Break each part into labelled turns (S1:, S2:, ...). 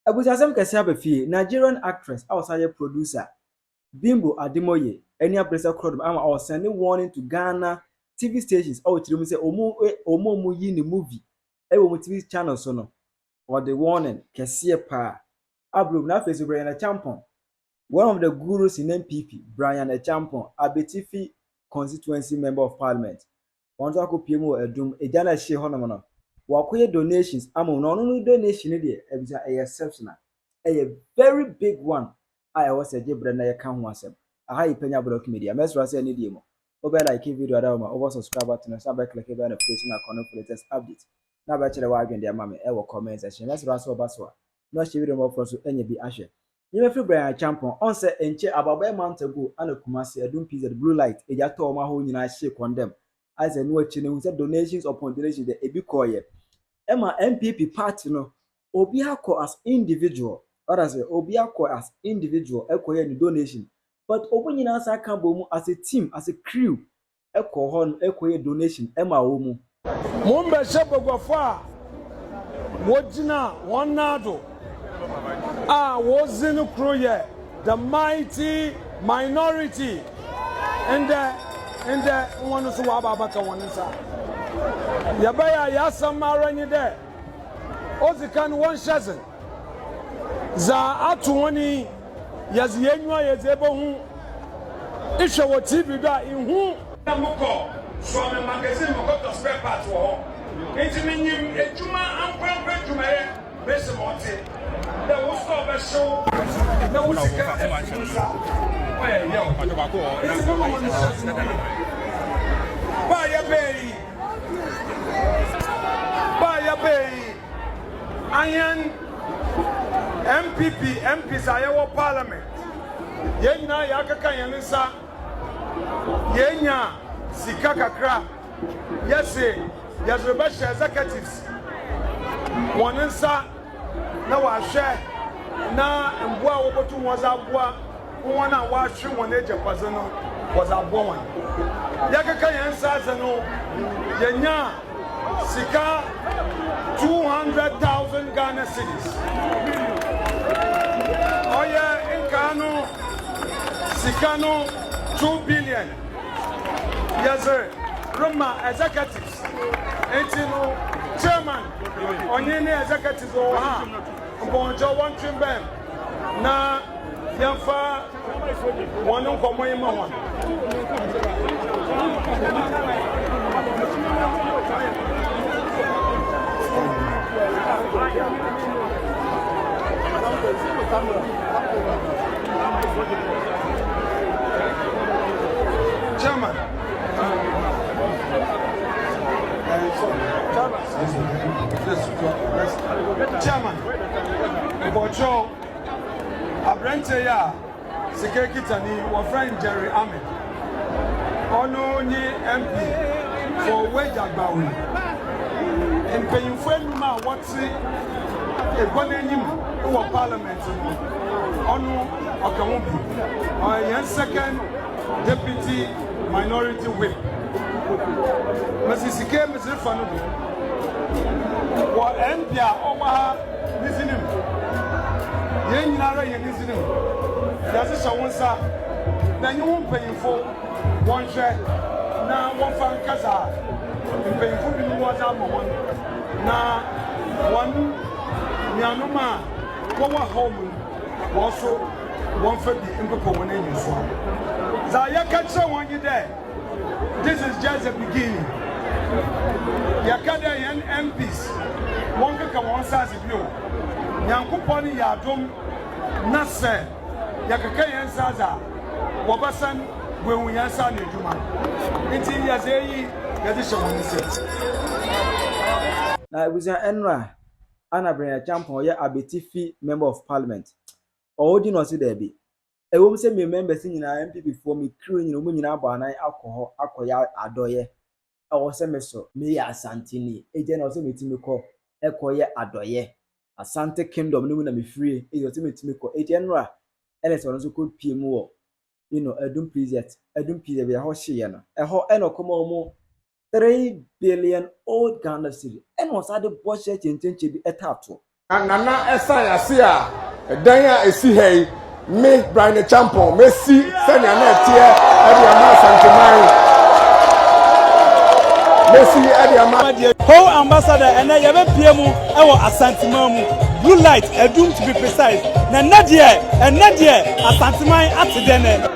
S1: Abusasem kese abefie Nigerian actress outside producer Bimbo Ademoye any pressure crowd ama or sending warning to Ghana TV stations oh chiri mu say omo yi ni movie e wo TV channel so no or the warning kese pa abro na face Bryan Acheampong one of the gurus in NPP Bryan Acheampong Abetifi constituency member of parliament wọ́n tó akọ mu Adum ẹja na ṣe hɔ nom no wakoye donations ama no no donation de ebisa exceptional very big one a ɛwɔ sɛ gyebre na yɛka ho asɛm aha yi Penyah block media mesra sɛ ne die mu obe like video da ma over subscribe button na sabe click be notification na connect for latest update na ba kyerɛ wa adwen de ama me ɛwɔ comment section mesra sɛ oba so a na ɔhyɛ video mo for so enya bi ahwɛ you feel Bryan Acheampong on say enche about a month ago and Kumasi Adum PZ blue light eja to ma ho nyina hye condemn as a no achi ne say donations upon donations the ebi koye Emma MPP party no obi akọ as individual or as obi akọ as individual ekoye ni donation but obo nyina asa ka bomu as a team as a crew ekọ ho ekoye donation Emma wo mu
S2: mo mbe se bogofo a wojina wonado was in Ukraine, the mighty minority, and the one who's Wabaka one is Yabaya Yasamara ni there. Ozikan one shazin. Za atuani Yazienwa Yazebo Isha wa TV da in whom Namuko from a magazine got the spare part war. It's meaning a Juma and Pampa Juma, Besimote. The most of the show, the music, Buy a bay, Iron MPs are our parliament. Yena Yakaka Yanisa, Yenya Sikaka Crab, yes, yes, Rebecca executives. One answer. Na wa hwe na mboa wo botu was aboa won na wa hwe won eje kwaze no was aboa won yakaka yansa ze no yenya sika 200,000 Ghana cedis oya inkano sika no 2 billion yes sir Roma executives etino chairman onye ne executives o ha Bonjo one trim bam. Na Yamfa one for my mama. Chairman. Chairman, Bocho, Abrante ya, Sekeki Tani, our friend Jerry Ahmed. Ono ni MP for Wejagbawi. And paying friend ma what's it? A bonenim who parliament. Ono Okamubi. Our second deputy minority whip. Mrs. Sike, Mrs. Fanubi. What Empia over listening? Yen Nara, you listening. Does it one sir? Then you won't pay for one share. Now one fan casa. And paying for you was one. Now one Yanuma, one home. Also, one for the Impoco when you saw. Zaya catch someone you there. This is just the beginning. Yakada yan MPs, one can come on size of you. Yankuponi Adum, Nase, Yakakayan Saza, Wabasan, when we answer Nijuma. It's in Yazei, Yadisha says.
S1: Now it was an Enra Anna Bryan Acheampong ya Abetifi member of parliament. Or do not see there be. A woman say me member singing MP before me crewing you mean about alcohol, alcohol, adoye. I was a meso, me a Santini, a general me call Ekoye Adoye. Asante Kingdom, no me free, it was me call a general, and it's also good PMO. You know, Adum PZ, a horse shiana, a whole eno come more 3 billion old Ghana city, and was at the budget intention to be a tattoo.
S3: Nana Esan Asia, Danya Esi me Bryan Acheampong, Messi, Senya Netia, Adiama Santimai, Messi, Adiama.
S4: Whole ambassador and I have a PMU, our Asantimamu, blue light, Adum to be precise. Nadia, and Nadia, Asantimai at the dinner.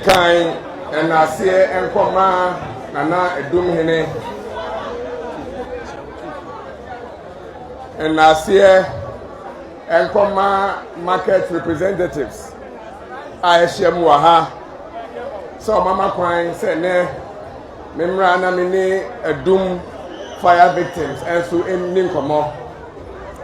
S3: Kind and I see and Koma Nana Adum Hene and I see and Koma market representatives. I share Muaha. So Mama Quine said, Ne, Memrana Mini Adum fire victims and so in Ninkomo.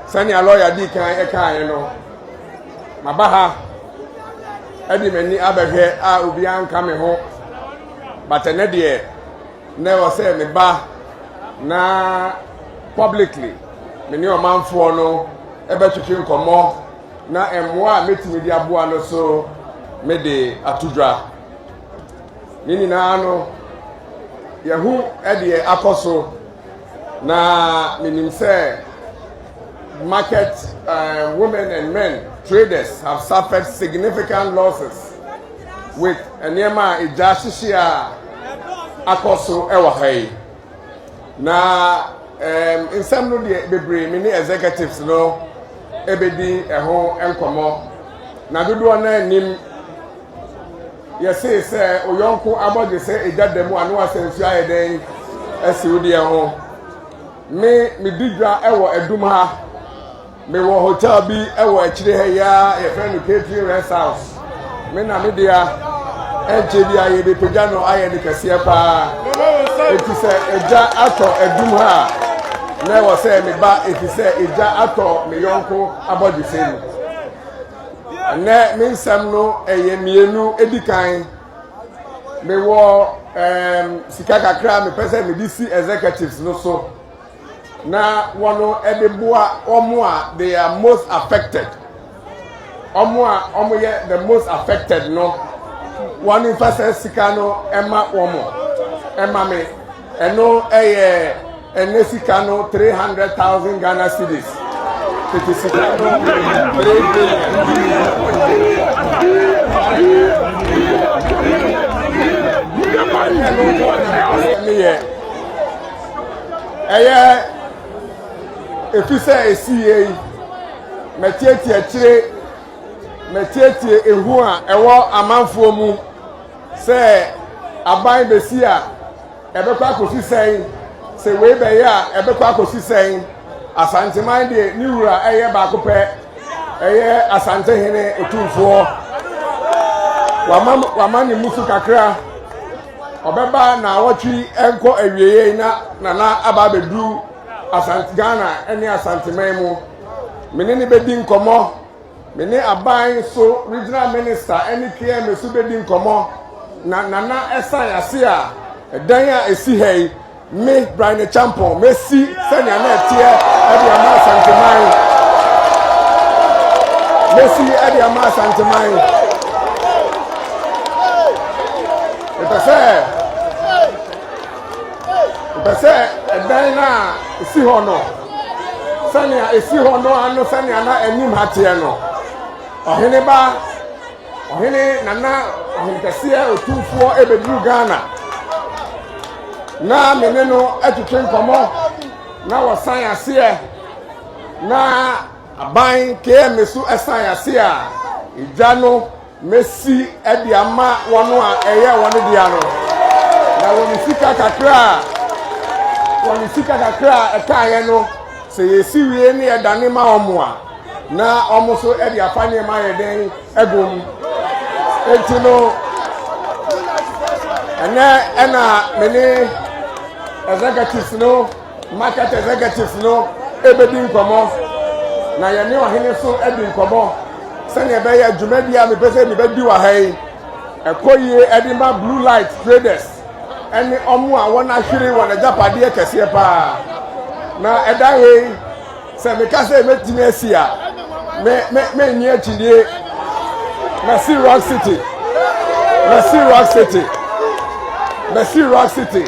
S3: Sani a lawyer Dika Eka, you know. Mabaha. Edi meni abehwe a obi anka me ho but ene de never say me ba na publicly meni o manfo no ebetwetwe nkomo na emwa metimi di aboa no so me de atudwa nini na no yehu edi akoso na minim say market women and men traders have suffered significant losses with Enema Ijashishia Akoso Ewahai. Na in some of the many executives no ebedi eho enkomo. Na dudu ana nim yesi se oyonko abode se ejademu anu asensu ayeden asiudi eho. Me digwa ewo Adum ha. Me wo hotel bi ewo akire ha ya ye friend catering rest house me na me dia enche bi aye be pejano aye de kase pa eti se eja ato Adum ha na wo se me ba eti se eja ato me yonko abodi senu na me nsam no eye mienu edikan me wo sika kakra me pese me DC executives no so na wono edeboa omo they are most affected omo ye the most affected no one in first sika no ema womo ema me eno eye enesika no 300,000 Ghana cedis it is 3 billion if you say CA, Metieti Achire, Metieti Ehua, Ewa Amanfo mu, say Abai Besia, Ebekwa Kosi saying, say Webeya, Ebekwa Kosi saying, Asante Mande, Nura, Eye Bakope, Eye Asante Hene, Etufo, Wamani Musu Kakra, Obeba na Wachi, Enko Ewie na Ababedu. Asante Ghana any Asante Memo menene bedi nkomo mene aban so regional minister any KM so bedi nkomo na nana esan ase a dan a esi hei me Bryan Acheampong Messi senya na tie ade ama Asante man Messi ade ama Asante man Pese dan na esi ho no sania esi ho no anu sania na enim hatie no ohene nana ohnkese otumfo ebedru Ghana na meneno atutwe nkomo na wosan ase na aban KMSU esan ase a ija no Messi edi ama wono a eye woni dia no na woni sika kakra woni sika kakra ekaye no se yesi wie ne edane ma omo a na omo so edi afanye ma yeden egom entino ena meni executives no market executives no ebedi nkomo na yene ohene so edi nkomo sene be ya dwumadi a me pese me bedi wa hai ekoyie edi ma blue light traders ɛne ɔmo a wɔn ahwere wɔn agyapadeɛ kɛseɛ paa na ɛdan wei sɛ meka sɛ mɛtumi asi a mɛnyi akyidie Merci Rock City. Merci Rock City. Merci Rock City.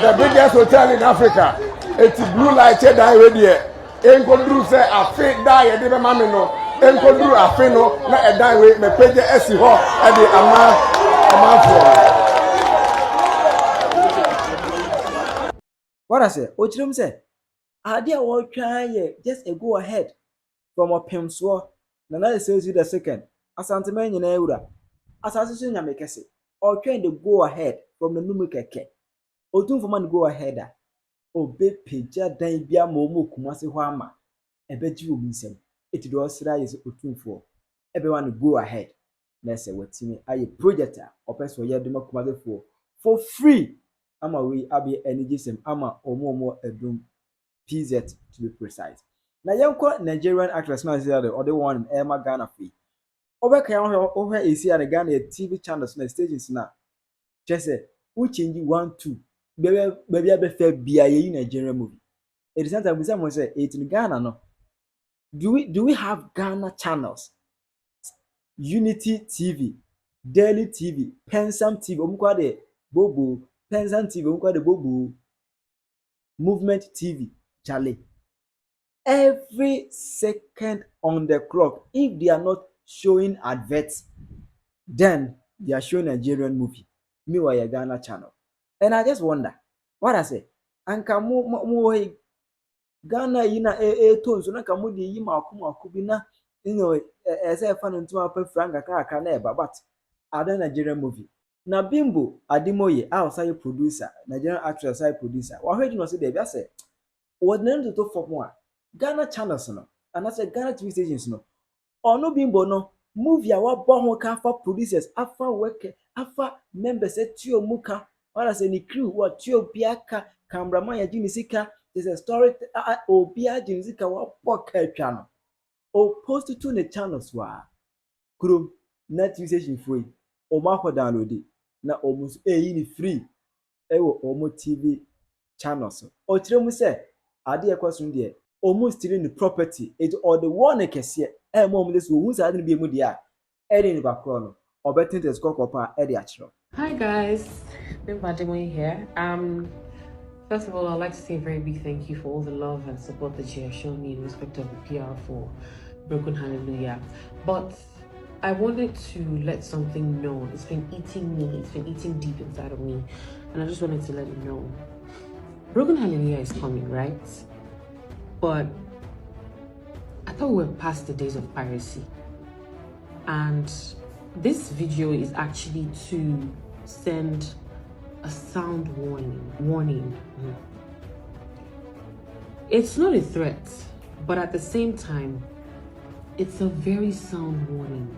S3: The biggest hotel in Africa. It's blue light here down here. Enkodru say afi da ye de be mame no. Enkodru afi no na e dan we me page esi ho e de ama for.
S1: What I say? Ochirim say ade a wo twa ye just a go ahead from a pemso na na say you the second. Asante man nyina ewura. Asase so nya mekese. Or trying to go ahead from the numu keke. Odun for man go ahead. Obe peja dan bia momo kumase ho ama. Ebeji obi nsem. Eti do sra yes otunfo. Ebe wan go ahead. Na say watimi aye project a opeso ye de makumase for free. Ama we abi energy sem ama omo Adum PZ to be precise. Na yenko Nigerian actress na say the other one Emma Ghana free. Obeka over esi at the Ghana TV channels na stations na just say we change 1 2 baby abefa bia ye Nigerian movie. It is sometimes we say it in Ghana no. Do we have Ghana channels? Unity TV, Daily TV, Pensam TV, omukwa de Bobo, Pensam TV, omukwa de Bobo, Movement TV, Charlie. Every second on the clock, if they are not showing adverts, then they are showing Nigerian movie. Meanwhile, a Ghana channel. And I just wonder, what I say? Anka mo Ghana yina tones so nka mo de yi makoma akubina as a fan into a franga kaka na eba but other Nigerian movie. Na Bimbo Ademoye outside producer, Nigerian actress outside producer. Wa hwe no say dey say what name to talk for more Ghana channels no and I say Ghana TV stations no. Ono Bimbo no movie a wa bo ho ka for producers afa work afa members etio muka or say ni crew what tio biaka cameraman ya jini sika there's a story obia jini sika wa poka channel o post to the channels wa kuro na TV station free o ma ko download na almost ni free ewo omo TV channels o tire mu say ade ekwaso de almost stealing the property it or the one ekese mom this wo hunsa ade be mu dia ede ni bakro no obetin te score kopa ede achiro.
S5: Hi guys, Bimbo Ademoye here. First of all, I'd like to say a very big thank you for all the love and support that you have shown me in respect of the PR for Broken Hallelujah. But I wanted to let something known. It's been eating me, it's been eating deep inside of me. And I just wanted to let you know. Broken Hallelujah is coming, right? But I thought we were past the days of piracy. And this video is actually to send a sound warning. It's not a threat, but at the same time, it's a very sound warning.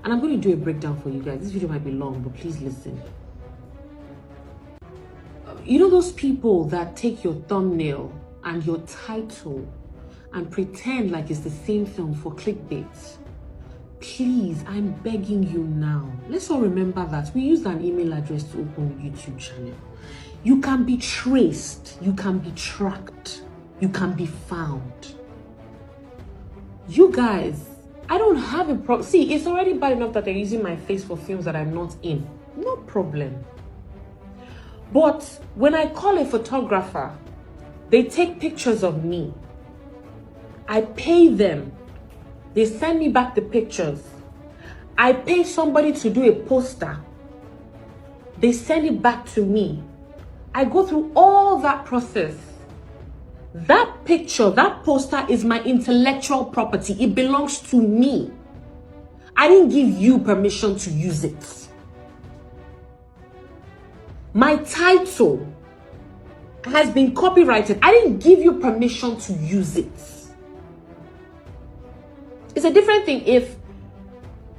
S5: And I'm going to do a breakdown for you guys. This video might be long, but please listen. You know those people that take your thumbnail and your title and pretend like it's the same film for clickbait? Please, I'm begging you now. Let's all remember that we used an email address to open a YouTube channel. You can be traced, you can be tracked, you can be found. You guys, I don't have a problem. See, it's already bad enough that they're using my face for films that I'm not in. No problem. But when I call a photographer, they take pictures of me. I pay them. They send me back the pictures. I pay somebody to do a poster. They send it back to me. I go through all that process. That picture, that poster is my intellectual property. It belongs to me. I didn't give you permission to use it. My title has been copyrighted. I didn't give you permission to use it. It's a different thing if,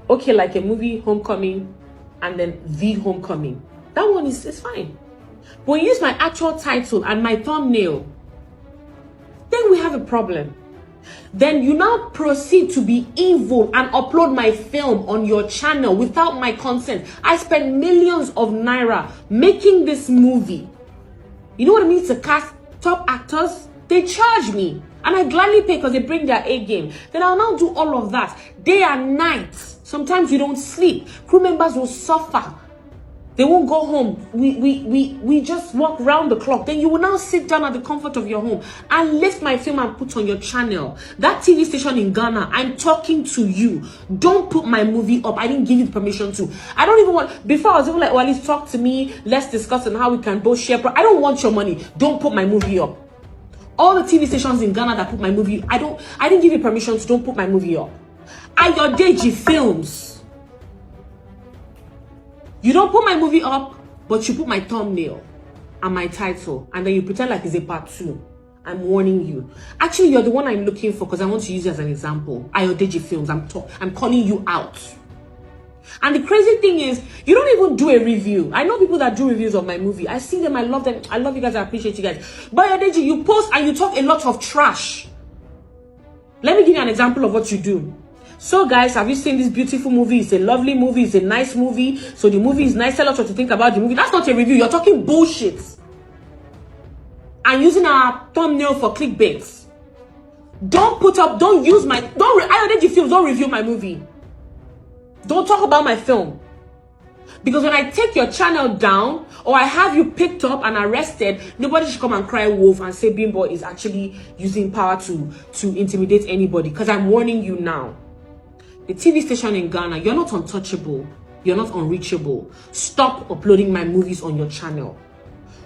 S5: okay, like a movie Homecoming and then The Homecoming. That one is fine. But when you use my actual title and my thumbnail, then we have a problem. then you now proceed to be evil and upload my film on your channel without my consent. I spent millions of naira making this movie. You know what it means to cast top actors? They charge me, and I gladly pay because they bring their A game. Then I'll now do all of that day and night. Sometimes we don't sleep. Crew members will suffer. They won't go home. We just walk round the clock. Then you will now sit down at the comfort of your home and lift my film and put on your channel. That TV station in Ghana, I'm talking to you. Don't put my movie up. I didn't give you the permission to. I don't even want, before I was even like, well, let's talk to me. Let's discuss on how we can both share. I don't want your money. Don't put my movie up. All the TV stations in Ghana that put my movie, I didn't give you permission to. Don't put my movie up. Ayodeji Films. You don't put my movie up, but you put my thumbnail and my title, and then you pretend like it's a part 2. I'm warning you. Actually, you're the one I'm looking for because I want to use you as an example. Ayodeji Films. I'm calling you out. And the crazy thing is, you don't even do a review. I know people that do reviews of my movie. I see them. I love them. I love you guys. I appreciate you guys. But Ayodeji, you post and you talk a lot of trash. Let me give you an example of what you do. So guys, have you seen this beautiful movie? It's a lovely movie. It's a nice movie. So the movie is nice. Tell us what to think about the movie. That's not a review. You're talking bullshit. And using our thumbnail for clickbait. Don't put up, don't use my, Ayodeji Films, don't review my movie. Don't talk about my film. Because when I take your channel down, or I have you picked up and arrested, nobody should come and cry wolf and say Bimbo is actually using power to intimidate anybody. Because I'm warning you now. The TV station in Ghana, you're not untouchable. You're not unreachable. Stop uploading my movies on your channel.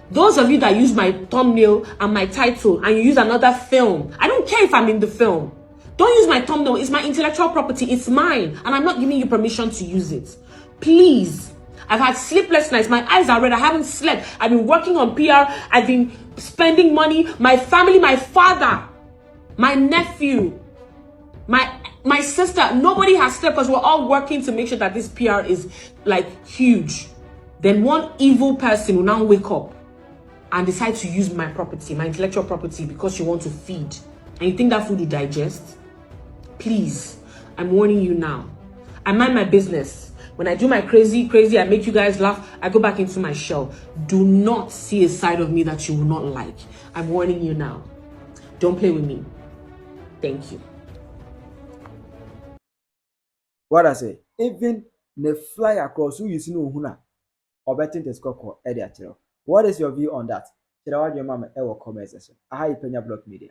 S5: Those of you that use my thumbnail and my title and you use another film, I don't care if I'm in the film. Don't use my thumbnail. It's my intellectual property. It's mine. And I'm not giving you permission to use it. Please. I've had sleepless nights. My eyes are red. I haven't slept. I've been working on PR. I've been spending money. My family, my father, my nephew, my sister, nobody has slept because we're all working to make sure that this PR is like huge. Then one evil person will now wake up and decide to use my property, my intellectual property, because you want to feed. And you think that food will digest? Please, I'm warning you now. I mind my business. When I do my crazy, I make you guys laugh, I go back into my shell. Do not see a side of me that you will not like. I'm warning you now. Don't play with me. Thank you.
S1: What I say, even the fly across who you see no huna or betting the score editor. What is your view on that? Shall I want your mama ever comment section? I Penyah Block Media.